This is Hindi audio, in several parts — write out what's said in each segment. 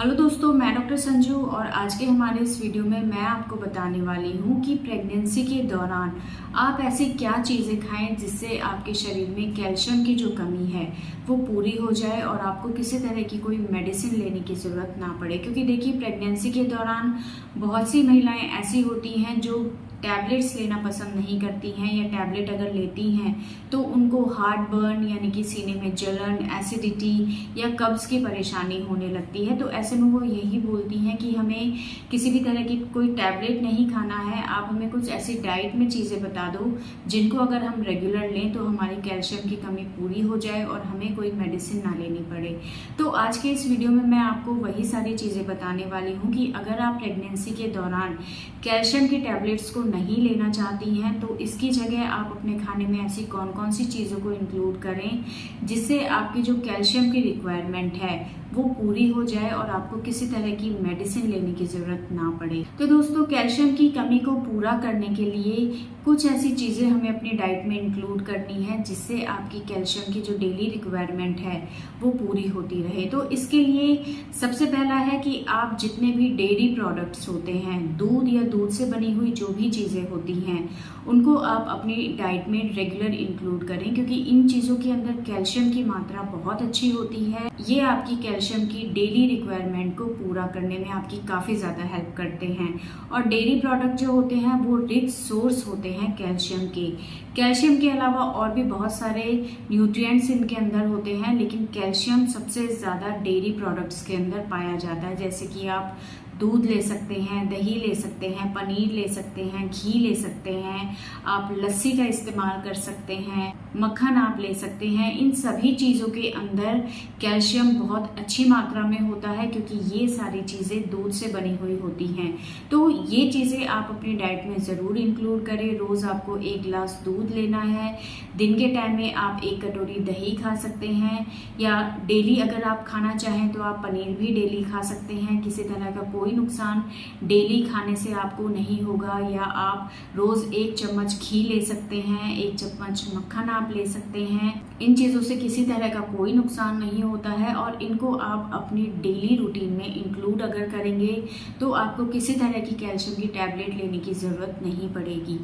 हेलो दोस्तों, मैं डॉक्टर संजू और आज के हमारे इस वीडियो में मैं आपको बताने वाली हूँ कि प्रेगनेंसी के दौरान आप ऐसी क्या चीज़ें खाएं जिससे आपके शरीर में कैल्शियम की जो कमी है वो पूरी हो जाए और आपको किसी तरह की कोई मेडिसिन लेने की ज़रूरत ना पड़े। क्योंकि देखिए, प्रेगनेंसी के दौरान बहुत सी महिलाएं ऐसी होती हैं जो टैबलेट्स लेना पसंद नहीं करती हैं, या टैबलेट अगर लेती हैं तो उनको हार्ट बर्न यानी कि सीने में जलन, एसिडिटी या कब्ज़ की परेशानी होने लगती है। तो ऐसे में वो यही बोलती हैं कि हमें किसी भी तरह की कोई टैबलेट नहीं खाना है, आप हमें कुछ ऐसी डाइट में चीज़ें बता दो जिनको अगर हम रेगुलर लें तो हमारी कैल्शियम की कमी पूरी हो जाए और हमें कोई मेडिसिन ना लेनी पड़े। तो आज के इस वीडियो में मैं आपको वही सारी चीज़ें बताने वाली हूँ कि अगर आप प्रेगनेंसी के दौरान कैल्शियम की टैबलेट्स को नहीं लेना चाहती हैं तो इसकी जगह आप अपने खाने में ऐसी कौन कौन सी चीज़ों को इंक्लूड करें जिससे आपकी जो कैल्शियम की रिक्वायरमेंट है वो पूरी हो जाए और आपको किसी तरह की मेडिसिन लेने की ज़रूरत ना पड़े। तो दोस्तों, कैल्शियम की कमी को पूरा करने के लिए कुछ ऐसी चीज़ें हमें अपनी डाइट में इंक्लूड करनी है जिससे आपकी कैल्शियम की जो डेली रिक्वायरमेंट है वो पूरी होती रहे। तो इसके लिए सबसे पहला है कि आप जितने भी डेयरी प्रोडक्ट्स होते हैं, दूध या दूध से बनी हुई जो भी चीज़ें होती हैं, उनको आप अपनी डाइट में रेगुलर इंक्लूड करें, क्योंकि इन चीज़ों के अंदर कैल्शियम की मात्रा बहुत अच्छी होती है। ये आपकी कैल्शियम की डेली रिक्वायरमेंट को पूरा करने में आपकी काफ़ी ज़्यादा हेल्प करते हैं। और डेयरी प्रोडक्ट जो होते हैं वो रिच सोर्स होते हैं कैल्शियम के। कैल्शियम के अलावा और भी बहुत सारे न्यूट्रिएंट्स इनके अंदर होते हैं, लेकिन कैल्शियम सबसे ज़्यादा डेयरी प्रोडक्ट्स के अंदर पाया जाता है। जैसे कि आप दूध ले सकते हैं, दही ले सकते हैं, पनीर ले सकते हैं, घी ले सकते हैं, आप लस्सी का इस्तेमाल कर सकते हैं, मक्खन आप ले सकते हैं। इन सभी चीज़ों के अंदर कैल्शियम बहुत अच्छी मात्रा में होता है, क्योंकि ये सारी चीज़ें दूध से बनी हुई होती हैं। तो ये चीज़ें आप अपनी डाइट में ज़रूर इंक्लूड करें। रोज़ आपको 1 गिलास दूध लेना है, दिन के टाइम में आप 1 कटोरी दही खा सकते हैं, या डेली अगर आप खाना चाहें तो आप पनीर भी डेली खा सकते हैं। किसी तरह का कोई नुकसान डेली खाने से आपको नहीं होगा। या आप रोज़ 1 चम्मच घी ले सकते हैं, 1 चम्मच मक्खन आप ले सकते हैं। इन चीज़ों से किसी तरह का कोई नुकसान नहीं होता है और इनको आप अपनी डेली रूटीन में इंक्लूड अगर करेंगे तो आपको किसी तरह की कैल्शियम की टैबलेट लेने की ज़रूरत नहीं पड़ेगी।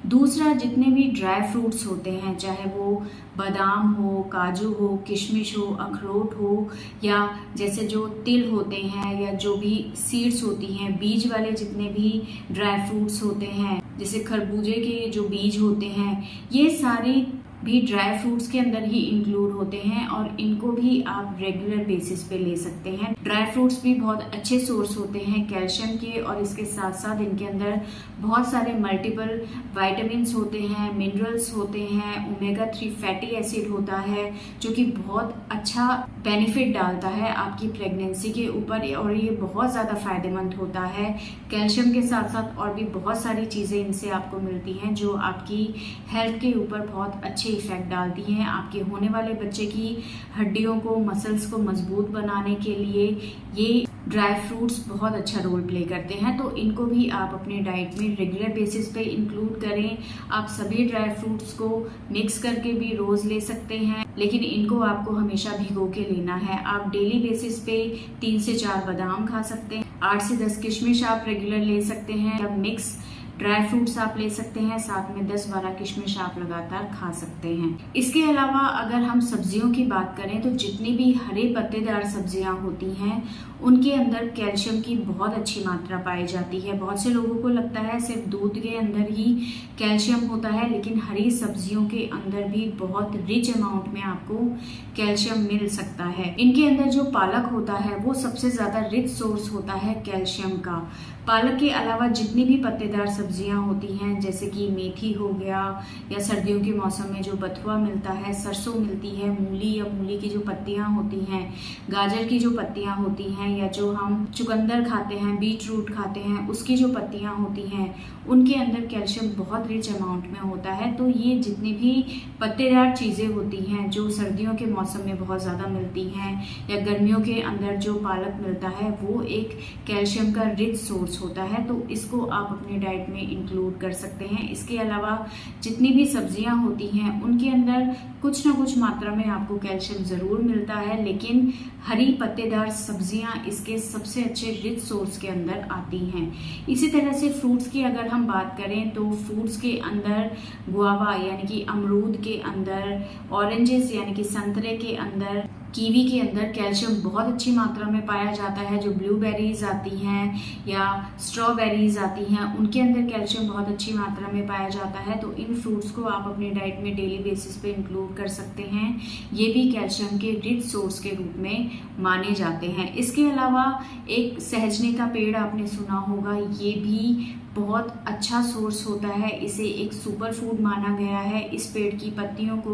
दूसरा, जितने भी ड्राई फ्रूट्स होते हैं, चाहे वो बादाम हो, काजू हो, किशमिश हो, अखरोट हो, या जैसे जो तिल होते हैं, या जो भी सीड्स होती हैं, बीज वाले जितने भी ड्राई फ्रूट्स होते हैं, जैसे खरबूजे के जो बीज होते हैं, ये सारे भी ड्राई फ्रूट्स के अंदर ही इंक्लूड होते हैं और इनको भी आप रेगुलर बेसिस पे ले सकते हैं। ड्राई फ्रूट्स भी बहुत अच्छे सोर्स होते हैं कैल्शियम के, और इसके साथ साथ इनके अंदर बहुत सारे मल्टीपल विटामिन्स होते हैं, मिनरल्स होते हैं, ओमेगा 3 फैटी एसिड होता है, जो कि बहुत अच्छा बेनिफिट डालता है आपकी प्रेगनेंसी के ऊपर, और ये बहुत ज़्यादा फायदेमंद होता है। कैल्शियम के साथ साथ और भी बहुत सारी चीज़ें इनसे आपको मिलती हैं जो आपकी हेल्थ के ऊपर बहुत अच्छे इफेक्ट डालती हैं। आपके होने वाले बच्चे की हड्डियों को, मसल्स को मजबूत बनाने के लिए ये ड्राई फ्रूट्स बहुत अच्छा रोल प्ले करते हैं। तो इनको भी आप अपने डाइट में रेगुलर बेसिस पे इंक्लूड करें। आप सभी ड्राई फ्रूट्स को मिक्स करके भी रोज़ ले सकते हैं, लेकिन इनको आपको हमेशा भिगो के लेना है। आप डेली बेसिस पे 3 से 4 बादाम खा सकते हैं, 8 से 10 किशमिश आप रेगुलर ले सकते हैं, या मिक्स ड्राई फ्रूट्स आप ले सकते हैं, साथ में 10-12 किशमिश आप लगातार खा सकते हैं। इसके अलावा अगर हम सब्जियों की बात करें तो जितनी भी हरे पत्तेदार सब्जियां होती हैं उनके अंदर कैल्शियम की बहुत अच्छी मात्रा पाई जाती है। बहुत से लोगों को लगता है सिर्फ दूध के अंदर ही कैल्शियम होता है, लेकिन हरी सब्जियों के अंदर भी बहुत रिच अमाउंट में आपको कैल्शियम मिल सकता है। इनके अंदर जो पालक होता है वो सबसे ज़्यादा रिच सोर्स होता है कैल्शियम का। पालक के अलावा जितनी भी पत्तेदार सब्जियां होती हैं, जैसे कि मेथी हो गया, या सर्दियों के मौसम में जो बथुआ मिलता है, सरसों मिलती है, मूली या मूली की जो पत्तियां होती हैं, गाजर की जो पत्तियां होती हैं, या जो हम चुकंदर खाते हैं, बीट रूट खाते हैं, उसकी जो पत्तियां होती हैं, उनके अंदर कैल्शियम बहुत रिच अमाउंट में होता है। तो ये जितनी भी पत्तेदार चीज़ें होती हैं जो सर्दियों के मौसम में बहुत ज़्यादा मिलती हैं, या गर्मियों के अंदर जो पालक मिलता है, वो एक कैल्शियम का रिच सोर्स होता है। तो इसको आप अपनी डाइट में इंक्लूड कर सकते हैं। इसके अलावा जितनी भी सब्जियां होती हैं उनके अंदर कुछ ना कुछ मात्रा में आपको कैल्शियम ज़रूर मिलता है, लेकिन हरी पत्तेदार सब्जियां इसके सबसे अच्छे रिच सोर्स के अंदर आती हैं। इसी तरह से फ्रूट्स की अगर हम बात करें तो फ्रूट्स के अंदर गुआवा यानी कि अमरूद के अंदर, ऑरेंजेस यानी कि संतरे के अंदर, कीवी के अंदर कैल्शियम बहुत अच्छी मात्रा में पाया जाता है। जो ब्लूबेरीज आती हैं या स्ट्रॉबेरीज आती हैं उनके अंदर कैल्शियम बहुत अच्छी मात्रा में पाया जाता है। तो इन फ्रूट्स को आप अपने डाइट में डेली बेसिस पे इंक्लूड कर सकते हैं। ये भी कैल्शियम के रिच सोर्स के रूप में माने जाते हैं। इसके अलावा एक सहजने का पेड़ आपने सुना होगा, ये भी बहुत अच्छा सोर्स होता है। इसे एक सुपर फूड माना गया है। इस पेड़ की पत्तियों को,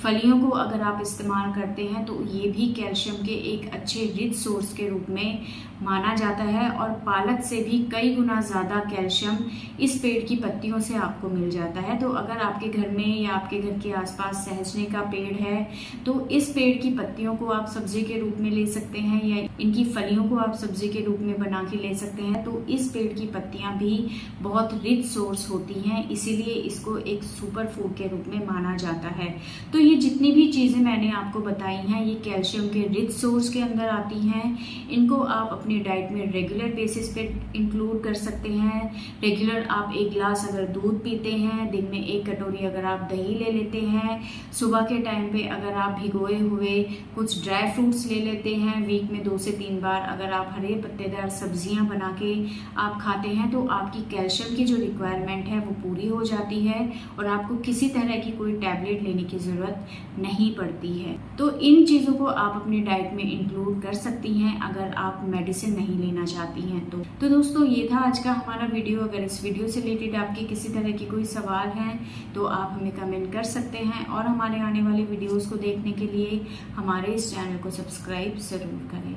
फलियों को अगर आप इस्तेमाल करते हैं तो ये भी कैल्शियम के एक अच्छे रिच सोर्स के रूप में माना जाता है। और पालक से भी कई गुना ज़्यादा कैल्शियम इस पेड़ की पत्तियों से आपको मिल जाता है। तो अगर आपके घर में या आपके घर के आसपास सहजने का पेड़ है तो इस पेड़ की पत्तियों को आप सब्जी के रूप में ले सकते हैं या इनकी फलियों को आप सब्जी के रूप में बना के ले सकते हैं। तो इस पेड़ की पत्तियां भी बहुत रिच सोर्स होती हैं, इसीलिए इसको एक सुपर फूड के रूप में माना जाता है। तो ये जितनी भी चीज़ें मैंने आपको बताई हैं ये कैल्शियम के रिच सोर्स के अंदर आती हैं। इनको आप अपनी डाइट में रेगुलर बेसिस पे इंक्लूड कर सकते हैं। रेगुलर आप 1 गिलास अगर दूध पीते हैं, दिन में 1 कटोरी अगर आप दही ले लेते हैं, सुबह के टाइम पे अगर आप भिगोए हुए कुछ ड्राई फ्रूट्स ले लेते हैं, वीक में 2 से 3 बार अगर आप हरे पत्तेदार सब्जियां बना के आप खाते हैं तो आपकी कैल्शियम की जो रिक्वायरमेंट है वो पूरी हो जाती है और आपको किसी तरह की कोई टैबलेट लेने की ज़रूरत नहीं पड़ती है। तो इन चीज़ों को आप अपनी डाइट में इंक्लूड कर सकती हैं अगर आप मेडिसिन नहीं लेना चाहती हैं तो दोस्तों ये था आज का हमारा वीडियो। अगर इस वीडियो से रिलेटेड आपके किसी तरह की कोई सवाल हैं तो आप हमें कमेंट कर सकते हैं और हमारे आने वाले वीडियोज़ को देखने के लिए हमारे इस चैनल को सब्सक्राइब ज़रूर करें।